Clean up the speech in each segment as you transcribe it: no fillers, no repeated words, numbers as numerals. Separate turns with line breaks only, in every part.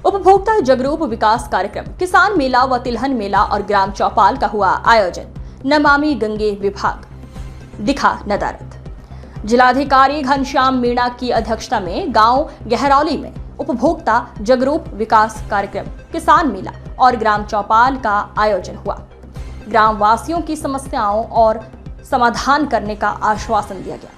उपभोक्ता जागरूक विकास कार्यक्रम, किसान मेला व तिलहन मेला और ग्राम चौपाल का हुआ आयोजन। नमामि गंगे विभाग दिखा नदारत। जिलाधिकारी घनश्याम मीणा की अध्यक्षता में गांव गहरौली में उपभोक्ता जागरूक विकास कार्यक्रम, किसान मेला और ग्राम चौपाल का आयोजन हुआ। ग्राम वासियों की समस्याओं और समाधान करने का आश्वासन दिया गया।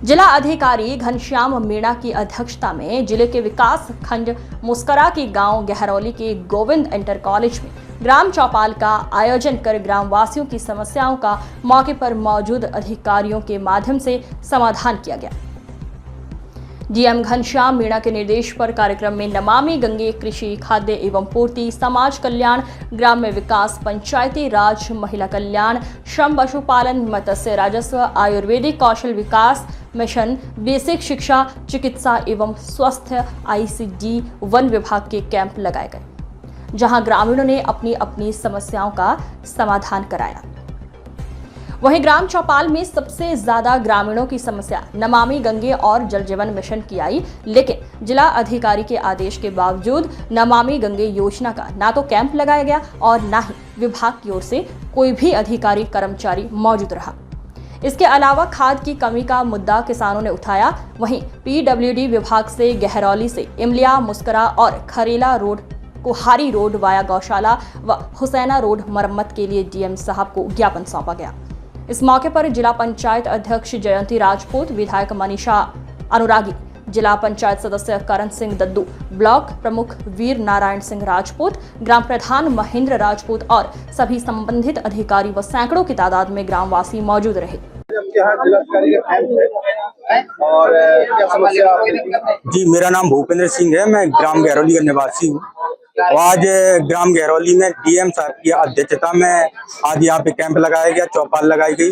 जिला अधिकारी घनश्याम मीणा की अध्यक्षता में जिले के विकास खंड मुस्करा के गांव गहरौली के गोविंद इंटर कॉलेज में ग्राम चौपाल का आयोजन कर ग्राम वासियों की समस्याओं का मौके पर मौजूद अधिकारियों के माध्यम से समाधान किया गया। डीएम घनश्याम मीणा के निर्देश पर कार्यक्रम में नमामि गंगे, कृषि, खाद्य एवं पूर्ति, समाज कल्याण, ग्राम्य विकास, पंचायती राज, महिला कल्याण, श्रम, पशुपालन, मत्स्य राजस्व, आयुर्वेदिक कौशल विकास मिशन, बेसिक शिक्षा, चिकित्सा एवं स्वास्थ्य, आईसीडी, वन विभाग के कैंप लगाए गए, जहां ग्रामीणों ने अपनी अपनी समस्याओं का समाधान कराया। वहीं ग्राम चौपाल में सबसे ज्यादा ग्रामीणों की समस्या नमामि गंगे और जल जीवन मिशन की आई, लेकिन जिला अधिकारी के आदेश के बावजूद नमामि गंगे योजना का ना तो कैंप लगाया गया और ना ही विभाग की ओर से कोई भी अधिकारी कर्मचारी मौजूद रहा। इसके अलावा खाद की कमी का मुद्दा किसानों ने उठाया। वहीं पीडब्ल्यूडी विभाग से गहरौली से इमलिया, मुस्करा और खरेला रोड, कुहारी रोड वाया गौशाला व हुसैना रोड मरम्मत के लिए डीएम साहब को ज्ञापन सौंपा गया। इस मौके पर जिला पंचायत अध्यक्ष जयंती राजपूत, विधायक मनीषा अनुरागी, जिला पंचायत सदस्य करण सिंह दद्दू, ब्लॉक प्रमुख वीर नारायण सिंह राजपूत, ग्राम प्रधान महेंद्र राजपूत और सभी संबंधित अधिकारी व सैकड़ों की तादाद में ग्रामवासी मौजूद रहे।
और क्या समस्या?
जी, मेरा नाम भूपेंद्र सिंह है, मैं ग्राम गहरौली का निवासी हूँ। आज ग्राम गहरौली में डीएम साहब की अध्यक्षता में आज यहाँ पे कैंप लगाया गया, चौपाल लगाई गई।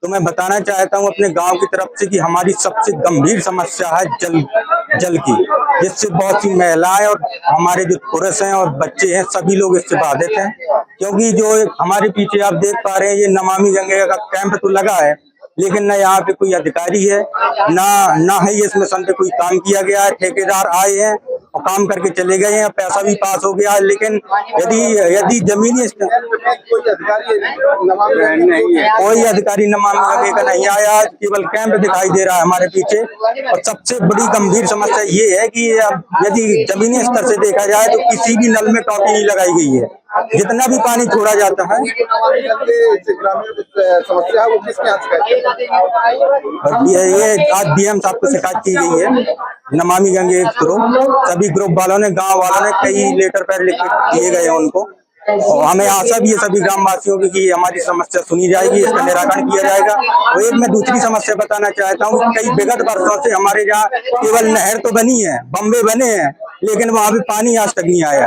तो मैं बताना चाहता हूँ अपने गांव की तरफ से कि हमारी सबसे गंभीर समस्या है जल की, जिससे बहुत सी महिलाएं और हमारे जो पुरुष हैं और बच्चे हैं सभी लोग इससे बाधित हैं। क्योंकि जो हमारे पीछे आप देख पा रहे हैं ये नमामि गंगे का कैंप तो लगा है, लेकिन न यहाँ पे कोई अधिकारी है, ना ही इसमें सन पे कोई काम किया गया है। ठेकेदार आए हैं और काम करके चले गए हैं, पैसा भी पास हो गया है, लेकिन यदि जमीनी कोई अधिकारी नमामि गंगे का नहीं आया, केवल कैंप दिखाई दे रहा है हमारे पीछे। और सबसे बड़ी गंभीर समस्या ये है कि यदि जमीनी स्तर से देखा जाए तो किसी भी नल में टॉपी नहीं लगाई गई है। जितना भी पानी छोड़ा जाता है
समस्या वो किसके
ये आज डीएम साहब को शिकायत की गई है। नमामि गंगे सभी ग्रुप वालों ने, गांव वालों ने कई लेटर पैड लिख दिए गए हैं उनको, और हमें आशा भी है सभी ग्रामवासियों की कि हमारी समस्या सुनी जाएगी, इसका निराकरण किया जाएगा। और एक मैं दूसरी समस्या बताना चाहता हूँ, कई विगत वर्षों से हमारे यहाँ केवल नहर तो बनी है, बम्बे बने हैं, लेकिन वहाँ पे पानी आज तक नहीं आया।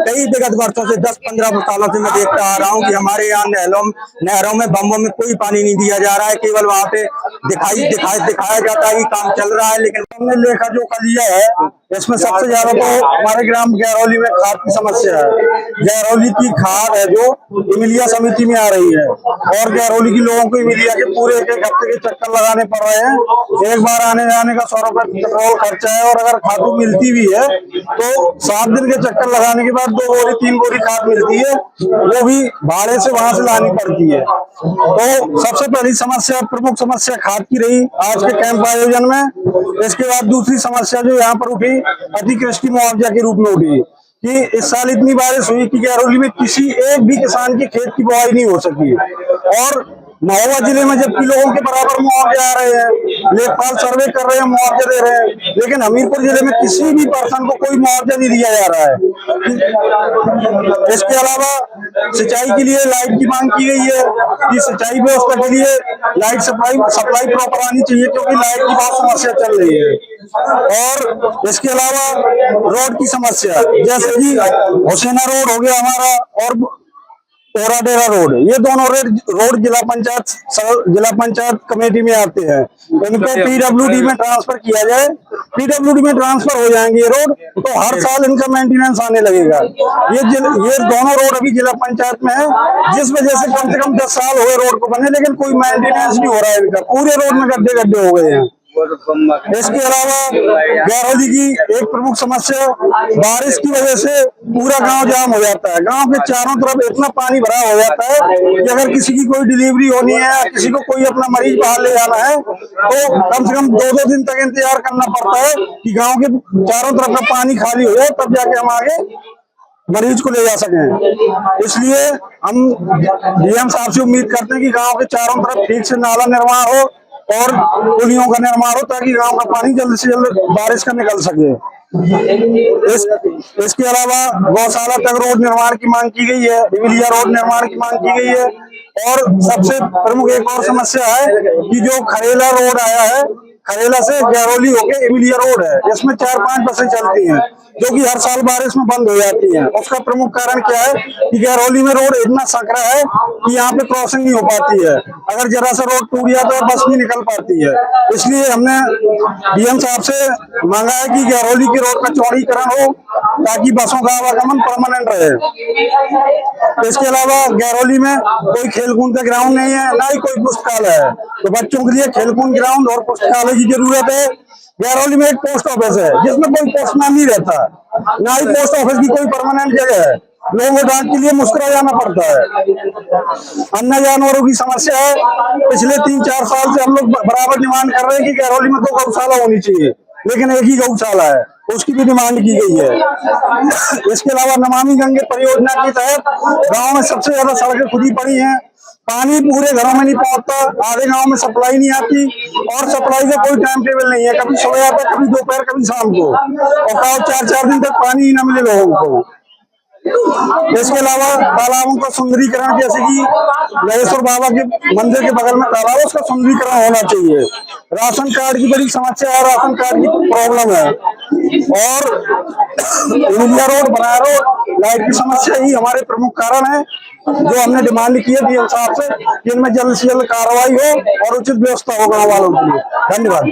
कई विगत वर्षों से 10-15 सालों से मैं देखता आ रहा हूँ कि हमारे यहाँ नहरों में, बम्बों में कोई पानी नहीं दिया जा रहा है। केवल वहाँ पे दिखाया जाता है कि काम चल रहा है, लेकिन हमने लेखा जो लिया है इसमें सबसे ज्यादा तो हमारे ग्राम गहरौली में खाद की समस्या है। गहरौली की खाद है जो इमलिया समिति में आ रही है, और गहरौली के लोगों को इमलिया के पूरे एक हफ्ते के चक्कर लगाने पड़ रहे हैं। एक बार आने जाने का 100 रुपए पेट्रोल खर्चा है, और अगर खाद मिलती भी है तो 7 दिन के चक्कर लगाने के बाद 2 बोरी 3 बोरी खाद मिलती है, वो भी भाड़े से वहां से लानी पड़ती है। तो सबसे पहली समस्या, प्रमुख समस्या खाद की रही आज के कैंप आयोजन में। इसके बाद दूसरी समस्या जो यहाँ पर उठी, अतिवृष्टि मुआवजा के रूप में उठी कि इस साल इतनी बारिश हुई कि गहरौली में किसी एक भी किसान के खेत की बुआई नहीं हो सकी। और महोबा जिले में जबकि लोगों के बराबर मुआवजे आ रहे हैं, लेखपाल सर्वे कर रहे हैं, मुआवजे दे रहे हैं, लेकिन हमीरपुर जिले में किसी भी पर्सन को कोई मुआवजा नहीं दिया जा रहा है। इसके अलावा सिंचाई के लिए लाइट की मांग की गई है कि सिंचाई व्यवस्था के लिए लाइट सप्लाई प्रॉपर आनी चाहिए, क्योंकि लाइट की बहुत समस्या चल रही है। और इसके अलावा रोड की समस्या, जैसे कि हुसैना रोड हो गया हमारा और ओराडेरा रोड, ये दोनों रोड जिला पंचायत कमेटी में आते हैं। इनको पीडब्ल्यूडी में ट्रांसफर किया जाए, पीडब्ल्यूडी में ट्रांसफर हो जाएंगे ये रोड, तो हर साल इनका मेंटेनेंस आने लगेगा। ये दोनों रोड अभी जिला पंचायत में है, जिस वजह से कम 10 साल हुए रोड को बने, लेकिन कोई मेंटेनेंस नहीं हो रहा है इनका। पूरे रोड में गड्ढे हो गए हैं।
इसके अलावा गैरौली की एक प्रमुख समस्या बारिश की वजह से पूरा गांव जाम हो जाता है। गांव के चारों तरफ इतना पानी भरा हो जाता है कि अगर किसी की कोई डिलीवरी होनी है या किसी को कोई अपना मरीज बाहर ले जाना है तो कम से कम 2-2 दिन तक इंतजार करना पड़ता है कि गांव के चारों तरफ का पानी खाली हो जाए, तब जाके हम आगे मरीज को ले जा सकें। इसलिए हम डीएम साहब से उम्मीद करते हैं कि गांव के चारों तरफ ठीक से नाला निर्माण हो और पुलियों का निर्माण हो ताकि गांव का पानी जल्द से जल्द बारिश का निकल सके। इसके अलावा गौशाला तक रोड निर्माण की मांग की गई है, इमिलिया रोड निर्माण की मांग की गई है और सबसे प्रमुख एक और समस्या है कि जो खरेला रोड आया है, खरेला से गैरौली होके इमिलिया रोड है, इसमें 4-5 बसें चलती हैं जो कि हर साल बारिश में बंद हो जाती हैं। उसका प्रमुख कारण क्या है कि गैरौली में रोड इतना संकरा है कि यहाँ पे क्रॉसिंग नहीं हो पाती है। अगर जरा सा रोड टूट गया तो बस नहीं निकल पाती है। इसलिए हमने डीएम साहब से मांगा है कि गैरौली की रोड का चौड़ीकरण हो ताकि बसों का आवागमन परमानेंट रहे। इसके अलावा गैरौली में कोई खेलकूद का ग्राउंड नहीं है, ना ही कोई पुस्तकालय है, तो बच्चों के लिए खेलकूद ग्राउंड और पुस्तकालय की जरूरत है। गैरौली में एक पोस्ट ऑफिस है जिसमें कोई पोस्टमैन नहीं रहता, ना ही पोस्ट ऑफिस की कोई परमानेंट जगह है, लोगों को डाक के लिए मुस्कुरा जाना पड़ता है। अन्य जानवरों की समस्या है, पिछले 3-4 साल से हम लोग बराबर डिमांड कर रहे हैं कि गैरौली में 2 गौशाला होनी चाहिए, लेकिन एक ही गौशाला है, उसकी भी डिमांड की गई है। इसके अलावा नमामि गंगे परियोजना के तहत गांव में सबसे ज्यादा सड़कें खुदी पड़ी हैं, पानी पूरे घरों में नहीं पहुंचता, आधे गांव में सप्लाई नहीं आती और सप्लाई का कोई टाइम टेबल नहीं है, कभी सुबह आता है, कभी दोपहर, कभी शाम को, और 4-4 दिन तक पानी ही न मिले लोगों को। इसके अलावा तालाबों का सुंदरीकरण, जैसे कि लहेश्वर बाबा के मंदिर के बगल में तालाब है, उसका सुंदरीकरण होना चाहिए। राशन कार्ड की बड़ी समस्या है, राशन कार्ड की प्रॉब्लम है और इमिलिया रोड, बनाया रोड, लाइट की समस्या ही हमारे प्रमुख कारण है जो हमने डिमांड की है डीएम साहब से कि इनमें जल्द से जल्द कार्रवाई हो और उचित व्यवस्था हो गाँव वालों के लिए। धन्यवाद।